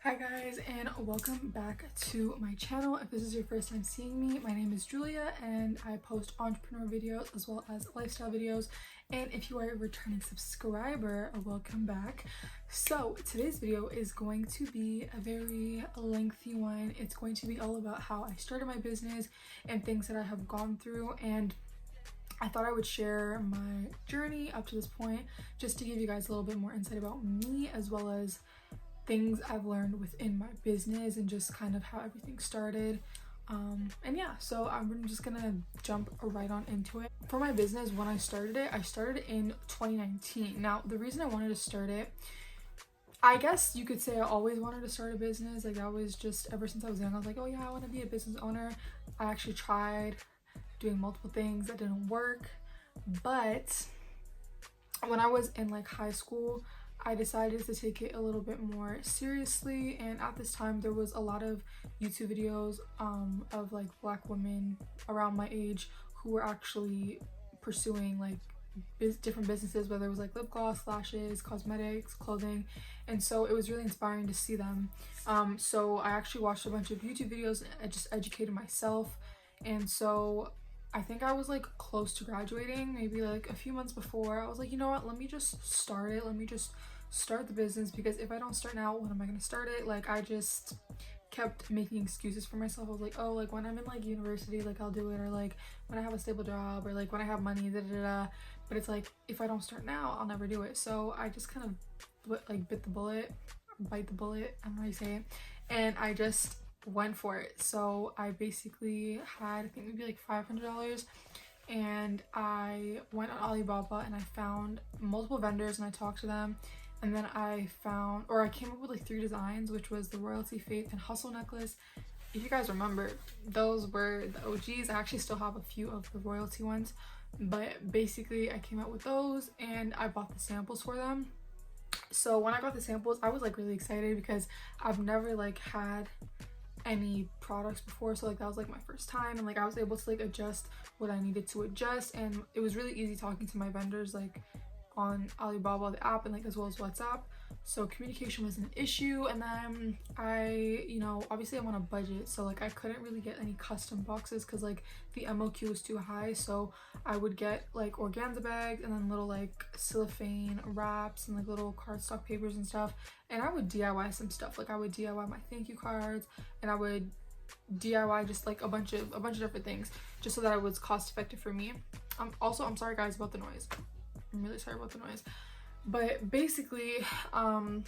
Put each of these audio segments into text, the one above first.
Hi guys, and welcome back to my channel. If this is your first time seeing me, my name is Julia and I post entrepreneur videos as well as lifestyle videos. And if you are a returning subscriber, welcome back. So today's video is going to be a very lengthy one. It's going to be all about how I started my business and things that I have gone through, and I thought I would share my journey up to this point just to give you guys a little bit more insight about me, as well as things I've learned within my business and just kind of how everything started. And yeah, so I'm just gonna jump right on into it. For my business, when I started in 2019. Now, the reason I wanted to start it, I guess you could say I always wanted to start a business. Like, I was just, ever since I was young, I was like, oh yeah, I want to be a business owner. I actually tried doing multiple things that didn't work, but when I was in like high school, I decided to take it a little bit more seriously, and at this time there was a lot of YouTube videos of like Black women around my age who were actually pursuing like different businesses, whether it was like lip gloss, lashes, cosmetics, clothing, and so it was really inspiring to see them. So I actually watched a bunch of YouTube videos and I just educated myself, and so I think I was like close to graduating, maybe like a few months before. I was like, you know what, let me just start it. Let me just start the business, because if I don't start now, when am I going to start it? Like, I just kept making excuses for myself. I was like, oh, like when I'm in like university, like I'll do it, or like when I have a stable job, or like when I have money, da da da. But it's like, if I don't start now, I'll never do it. So I just kind of like bite the bullet, I don't know how you say it, and I just went for it. So I basically had, I think maybe like $500, and I went on Alibaba and I found multiple vendors and I talked to them, and then I came up with like 3 designs, which was the Royalty, Faith, and Hustle necklace. If you guys remember, those were the OGs. I actually still have a few of the Royalty ones, but basically I came out with those and I bought the samples for them. So when I got the samples, I was like really excited because I've never like had any products before, so like that was like my first time, and like I was able to like adjust what I needed to adjust, and it was really easy talking to my vendors like on Alibaba, the app, and like as well as WhatsApp. So communication was an issue. And then obviously I'm on a budget, so like I couldn't really get any custom boxes because like the MOQ was too high. So I would get like organza bags and then little like cellophane wraps and like little cardstock papers and stuff, and I would DIY some stuff. Like I would DIY my thank you cards, and I would DIY just like a bunch of different things, just so that it was cost effective for me. I'm sorry guys about the noise. I'm really sorry about the noise. But basically, I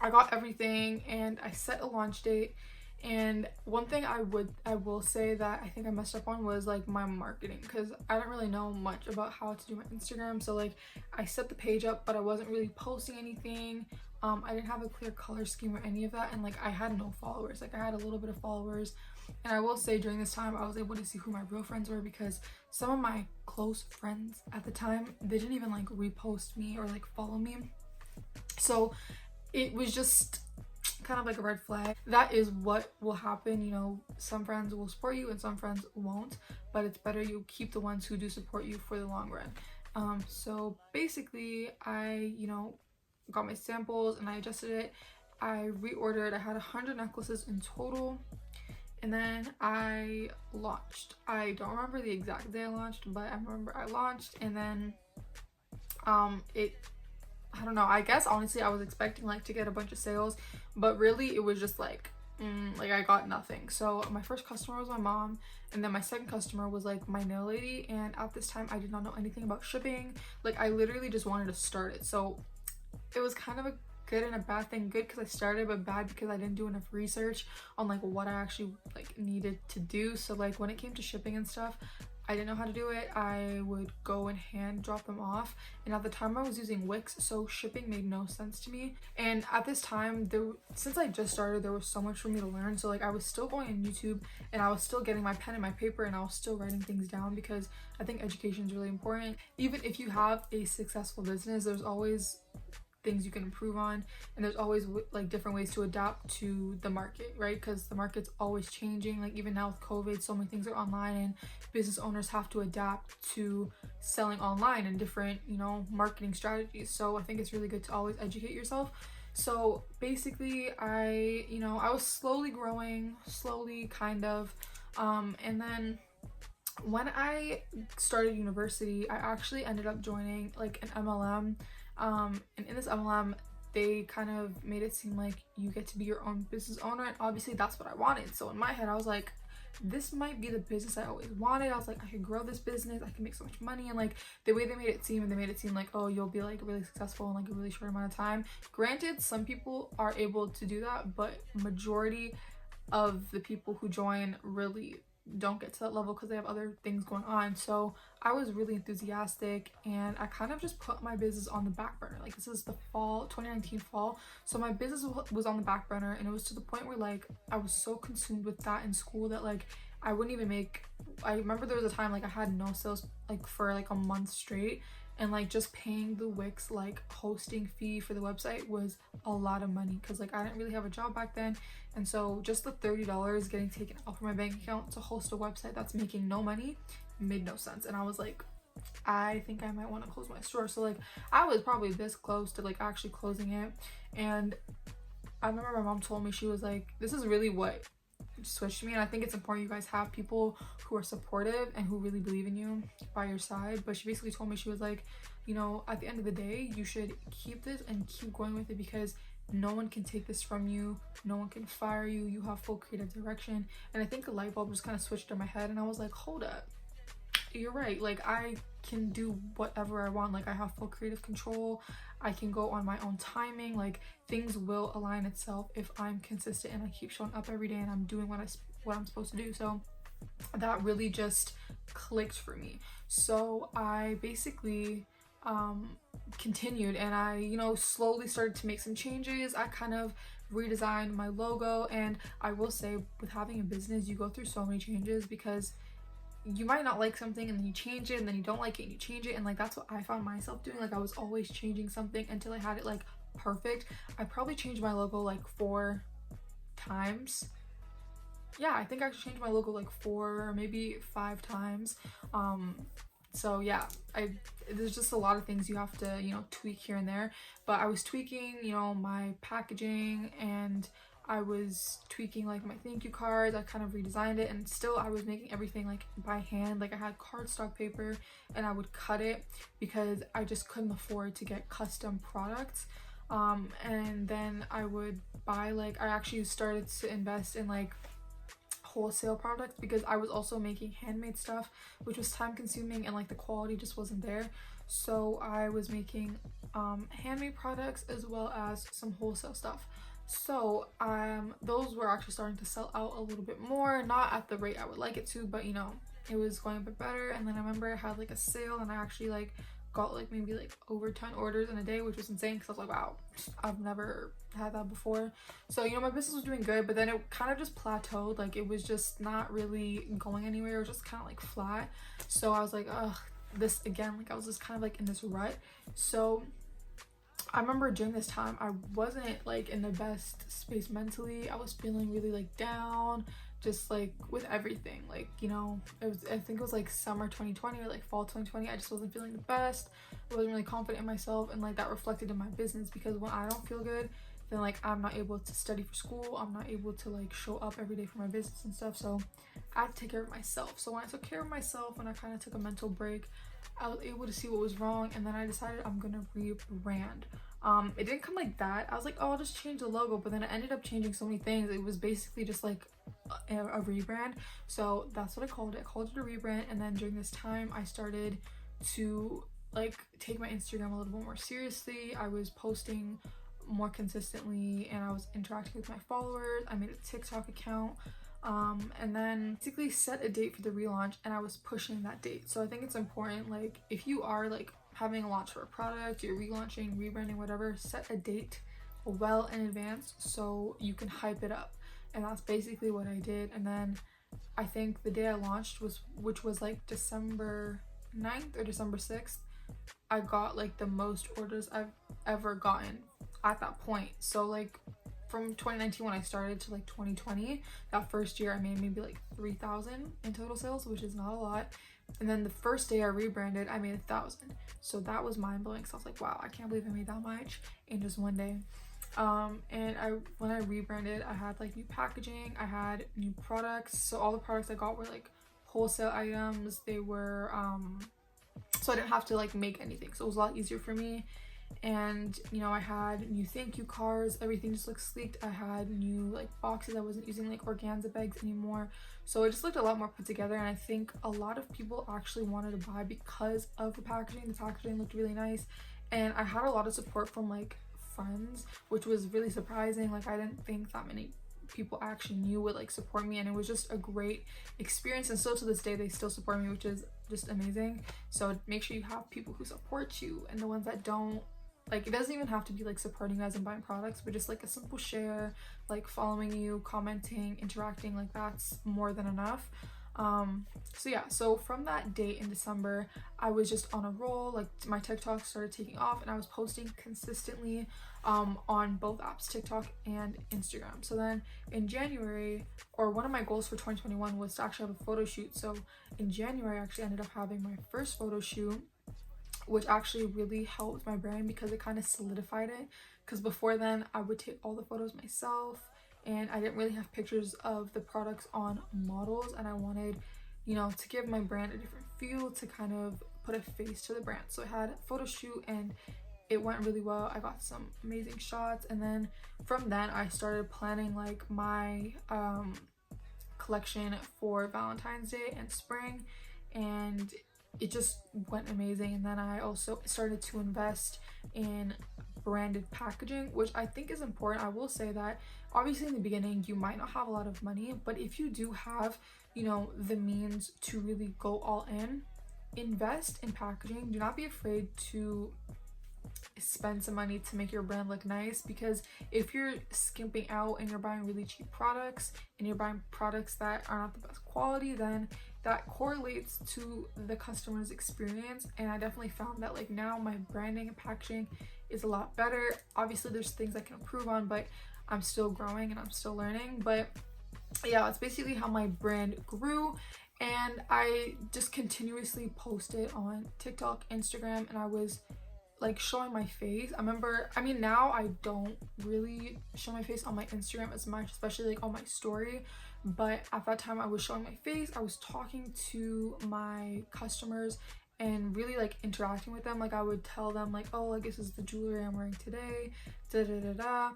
got everything and I set a launch date. And one thing I will say that I think I messed up on was like my marketing, because I don't really know much about how to do my Instagram. So like I set the page up, but I wasn't really posting anything. I didn't have a clear color scheme or any of that, and like I had no followers. Like I had a little bit of followers, and I will say during this time I was able to see who my real friends were, because some of my close friends at the time, they didn't even like repost me or like follow me. So it was just kind of like a red flag. That is what will happen, you know. Some friends will support you and some friends won't, but it's better you keep the ones who do support you for the long run. So basically I got my samples and I adjusted it. I reordered. I had 100 necklaces in total, and then I launched. I don't remember the exact day I launched, but I remember I launched, and then I don't know, I guess honestly I was expecting like to get a bunch of sales, but really it was just like I got nothing. So my first customer was my mom, and then my second customer was like my nail lady, and at this time I did not know anything about shipping. Like I literally just wanted to start it. So it was kind of a good and a bad thing. Good because I started, but bad because I didn't do enough research on like what I actually like needed to do. So like when it came to shipping and stuff, I didn't know how to do it. I would go and hand drop them off, and at the time I was using Wix, so shipping made no sense to me. And at this time, since I just started, there was so much for me to learn. So like I was still going on YouTube, and I was still getting my pen and my paper, and I was still writing things down, because I think education is really important. Even if you have a successful business, there's always things you can improve on, and there's always like different ways to adapt to the market, right? Because the market's always changing. Like even now with COVID, so many things are online, and business owners have to adapt to selling online and different marketing strategies. So I think it's really good to always educate yourself. So basically I was slowly growing, slowly kind of, and then when I started university, I actually ended up joining like an MLM, and in this MLM they kind of made it seem like you get to be your own business owner, and obviously that's what I wanted. So in my head I was like, this might be the business I always wanted. I was like, I could grow this business, I can make so much money. And like the way they made it seem, and they made it seem like, oh, you'll be like really successful in like a really short amount of time. Granted, some people are able to do that, but majority of the people who join really don't get to that level because they have other things going on. So I was really enthusiastic, and I kind of just put my business on the back burner. Like, this is the fall 2019 fall, so my business was on the back burner, and it was to the point where like I was so consumed with that in school that like I wouldn't even make, I remember there was a time like I had no sales like for like a month straight, and like just paying the Wix like hosting fee for the website was a lot of money because like I didn't really have a job back then. And so just the $30 getting taken out from my bank account to host a website that's making no money made no sense. And I was like, I think I might want to close my store. So like I was probably this close to like actually closing it. And I remember my mom told me, she was like, this is really what switched me. And I think it's important you guys have people who are supportive and who really believe in you by your side. But she basically told me, she was like, you know, at the end of the day, you should keep this and keep going with it, because no one can take this from you, no one can fire you, you have full creative direction. And I think the light bulb just kind of switched in my head, and I was like, hold up, you're right. Like, I can do whatever I want. Like, I have full creative control, I can go on my own timing. Like, things will align itself if I'm consistent and I keep showing up every day and I'm doing what I'm supposed to do. So that really just clicked for me. So I basically continued, and I, you know, slowly started to make some changes. I kind of redesigned my logo, and I will say, with having a business, you go through so many changes, because you might not like something and then you change it, and then you don't like it and you change it, and like that's what I found myself doing. Like, I was always changing something until I had it like perfect. I probably changed my logo like 4 times. Yeah, I think I actually changed my logo like 4 or maybe 5 times. So yeah, there's just a lot of things you have to, you know, tweak here and there. But I was tweaking, you know, my packaging, and I was tweaking like my thank you cards. I kind of redesigned it, and still I was making everything like by hand. Like, I had cardstock paper and I would cut it because I just couldn't afford to get custom products. And then I would buy, like, I actually started to invest in like wholesale products, because I was also making handmade stuff, which was time consuming, and like the quality just wasn't there. So I was making handmade products as well as some wholesale stuff. So those were actually starting to sell out a little bit more, not at the rate I would like it to, but you know, it was going a bit better. And then I remember I had like a sale, and I actually like got like maybe like over 10 orders in a day, which was insane, because I was like, wow, I've never had that before. So, you know, my business was doing good, but then it kind of just plateaued. Like, it was just not really going anywhere. It was just kind of like flat. So I was like, ugh, this again. Like, I was just kind of like in this rut. So I remember during this time I wasn't like in the best space mentally. I was feeling really like down, just like with everything. Like, you know, I think it was like summer 2020 or like fall 2020. I just wasn't feeling the best. I wasn't really confident in myself, and like that reflected in my business, because when I don't feel good, then like I'm not able to study for school, I'm not able to like show up every day for my business and stuff. So I had to take care of myself. So when I took care of myself, when I kind of took a mental break, I was able to see what was wrong, and then I decided I'm gonna rebrand. It didn't come like that. I was like, oh, I'll just change the logo, but then I ended up changing so many things. It was basically just like a rebrand. So that's what I called it. I called it a rebrand. And then during this time, I started to like take my Instagram a little bit more seriously. I was posting more consistently, and I was interacting with my followers. I made a TikTok account, and then basically set a date for the relaunch, and I was pushing that date. So I think it's important, like, if you are like having a launch for a product, you're relaunching, rebranding, whatever, set a date well in advance so you can hype it up. And that's basically what I did. And then I think the day I launched which was like December 9th or December 6th, I got like the most orders I've ever gotten at that point. So like from 2019 when I started to like 2020, that first year I made maybe like 3,000 in total sales, which is not a lot. And then the first day I rebranded, I made 1,000. So that was mind blowing. So I was like, wow, I can't believe I made that much in just one day. And when I rebranded, I had like new packaging, I had new products. So all the products I got were like wholesale items. They were so I didn't have to like make anything, so it was a lot easier for me. And you know, I had new thank you cards, everything just looked sleek. I had new like boxes, I wasn't using like organza bags anymore, so it just looked a lot more put together. And I think a lot of people actually wanted to buy because of the packaging. The packaging looked really nice, and I had a lot of support from like friends, which was really surprising. Like I didn't think that many people actually knew would like support me, and it was just a great experience. And still to this day they still support me, which is just amazing. So make sure you have people who support you, and the ones that don't, like, it doesn't even have to be like supporting you guys and buying products, but just like a simple share, like following you, commenting, interacting, like that's more than enough. So yeah, so from that date in December, I was just on a roll. Like my TikTok started taking off, and I was posting consistently on both apps, TikTok and Instagram. So then in January, or one of my goals for 2021 was to actually have a photo shoot. So in January I actually ended up having my first photo shoot, which actually really helped my brand because it kind of solidified it. Because before then I would take all the photos myself, and I didn't really have pictures of the products on models, and I wanted, you know, to give my brand a different feel, to kind of put a face to the brand. So I had a photo shoot and it went really well. I got some amazing shots, and then from then I started planning like my collection for Valentine's Day and spring, and it just went amazing. And then I also started to invest in branded packaging, which I think is important. I will say that obviously in the beginning you might not have a lot of money, but if you do have, you know, the means to really go all in, invest in packaging. Do not be afraid to spend some money to make your brand look nice, because if you're skimping out and you're buying really cheap products and you're buying products that are not the best quality, then that correlates to the customer's experience. And I definitely found that like now my branding and packaging is a lot better. Obviously there's things I can improve on, but I'm still growing and I'm still learning. But yeah, that's basically how my brand grew. And I just continuously posted on TikTok, Instagram, and I was like showing my face. I mean now I don't really show my face on my Instagram as much, especially like on my story, but at that time I was showing my face. I was talking to my customers and really like interacting with them. Like I would tell them like, oh, like this is the jewelry I'm wearing today, da da da da.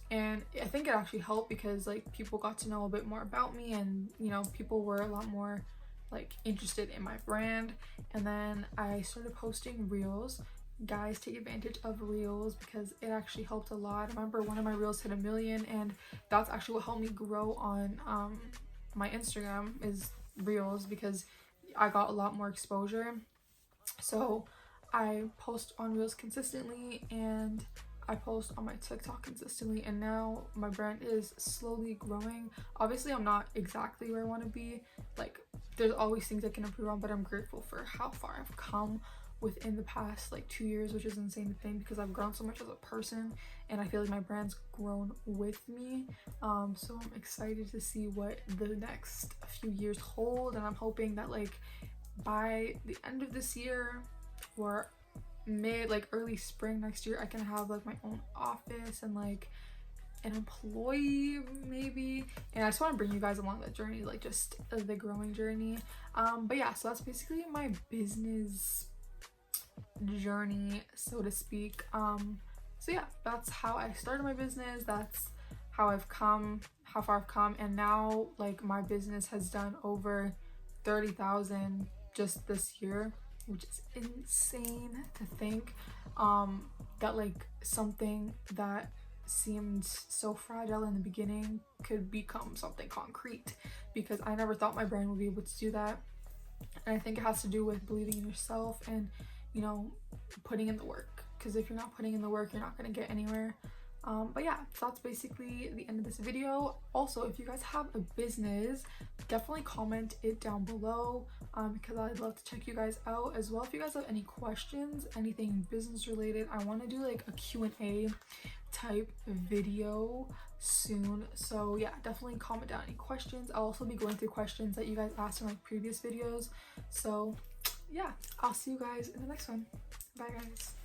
And I think it actually helped because like people got to know a bit more about me, and you know, people were a lot more like interested in my brand. And then I started posting reels. Guys, take advantage of reels because it actually helped a lot. I remember one of my reels hit 1 million, and that's actually what helped me grow on my Instagram is reels, because I got a lot more exposure. So I post on reels consistently, and I post on my TikTok consistently, and now my brand is slowly growing. Obviously I'm not exactly where I want to be, like there's always things I can improve on, but I'm grateful for how far I've come within the past like 2 years, which is insane to think because I've grown so much as a person, and I feel like my brand's grown with me. So I'm excited to see what the next few years hold, and I'm hoping that like by the end of this year or early spring next year I can have like my own office and like an employee maybe. And I just want to bring you guys along that journey, like just the growing journey. But yeah, so that's basically my business journey, so to speak. So yeah, that's how I started my business. That's how far I've come, and now like my business has done over 30,000 just this year, which is insane to think that like something that seemed so fragile in the beginning could become something concrete, because I never thought my brand would be able to do that. And I think it has to do with believing in yourself and, you know, putting in the work, because if you're not putting in the work, you're not going to get anywhere. But yeah, so that's basically the end of this video. Also, if you guys have a business, definitely comment it down below, because I'd love to check you guys out as well. If you guys have any questions, anything business related, I want to do like a Q&A type video soon. So yeah, definitely comment down any questions. I'll also be going through questions that you guys asked in my previous videos. So yeah, I'll see you guys in the next one. Bye guys.